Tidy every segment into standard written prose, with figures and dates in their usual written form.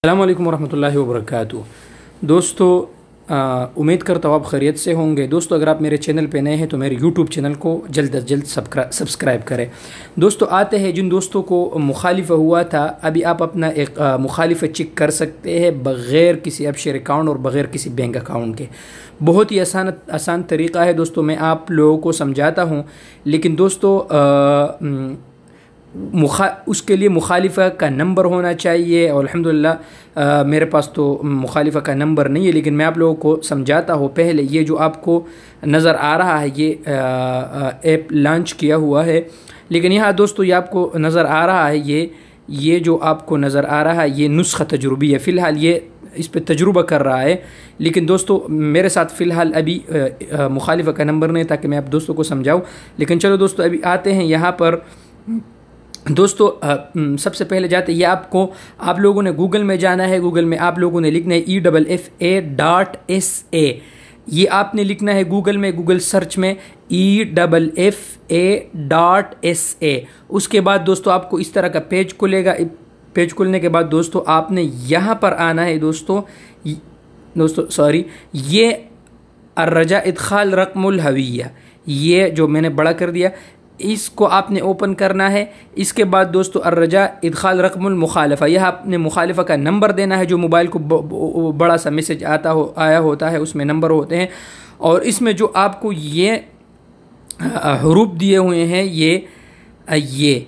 अस्सलाम वालेकुम रहमतुल्लाहि व बरकातुहू। दोस्तों उम्मीद करता हूँ आप खैरियत से होंगे। दोस्तों अगर आप मेरे चैनल पे नए हैं तो मेरे यूट्यूब चैनल को जल्द अज जल्द सब्सक्राइब करें। दोस्तों आते हैं जिन दोस्तों को मुखालिफा हुआ था, अभी आप अपना एक मुखालिफा चेक कर सकते हैं बग़ैर किसी अपशेयर अकाउंट और बग़ैर किसी बैंक अकाउंट के। बहुत ही आसान तरीक़ा है दोस्तों, मैं आप लोगों को समझाता हूँ। लेकिन दोस्तों उसके लिए मुखालिफा का नंबर होना चाहिए और अल्हम्दुलिल्लाह मेरे पास तो मुखालिफा का नंबर नहीं है, लेकिन मैं आप लोगों को समझाता हूँ। पहले ये जो आपको नज़र आ रहा है ये ऐप लॉन्च किया हुआ है, लेकिन यहाँ दोस्तों ये आपको नज़र आ रहा है ये जो आपको नज़र आ रहा है ये नुस्खा तजुर्बी है। फ़िलहाल ये इस पर तजुर्बा कर रहा है, लेकिन दोस्तों मेरे साथ फ़िलहाल अभी मुखालिफा का नंबर नहीं, ताकि मैं आप दोस्तों को समझाऊँ। लेकिन चलो दोस्तों अभी आते हैं यहाँ पर। दोस्तों सबसे पहले जाते ये आप लोगों ने गूगल में जाना है। गूगल में आप लोगों ने लिखना है EFFA.SA। ये आपने लिखना है गूगल में, गूगल सर्च में EFFA.SA। उसके बाद दोस्तों आपको इस तरह का पेज खुलेगा। पेज खुलने के बाद दोस्तों आपने यहाँ पर आना है। दोस्तों ये अर्रजा इदखाल रकमुल हविया, ये जो मैंने बड़ा कर दिया, इसको आपने ओपन करना है। इसके बाद दोस्तों अर्रजा इदखाल रकमुल मुखालिफा, यह आपने मुखालिफा का नंबर देना है। जो मोबाइल को बड़ा सा मैसेज आया होता है उसमें नंबर होते हैं, और इसमें जो आपको ये हरूफ दिए हुए हैं ये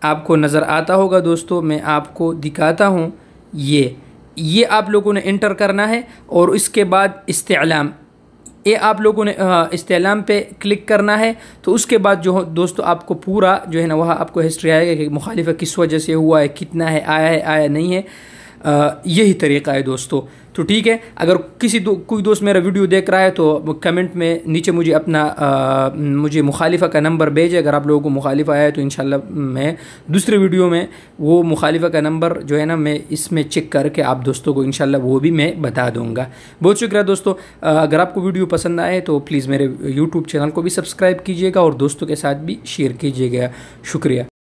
आपको नज़र आता होगा। दोस्तों मैं आपको दिखाता हूँ, ये आप लोगों ने एंटर करना है। और इसके बाद इस्तेलाम, ये आप लोगों ने इस्तेलाम पे क्लिक करना है। तो उसके बाद जो दोस्तों आपको पूरा जो है ना वहाँ आपको हिस्ट्री आएगा कि मुखालिफा किस वजह से हुआ है, कितना है, आया नहीं है। यही तरीक़ा है दोस्तों। तो ठीक है, अगर कोई दोस्त मेरा वीडियो देख रहा है तो कमेंट में नीचे मुझे मुखालिफा का नंबर भेजे। अगर आप लोगों को मुखालिफा आया तो इंशाल्लाह मैं दूसरे वीडियो में वो मुखालिफा का नंबर जो है ना मैं इसमें चेक करके आप दोस्तों को इंशाल्लाह वो भी मैं बता दूंगा। बहुत शुक्रिया दोस्तों। अगर आपको वीडियो पसंद आए तो प्लीज़ मेरे यूट्यूब चैनल को भी सब्सक्राइब कीजिएगा और दोस्तों के साथ भी शेयर कीजिएगा। शुक्रिया।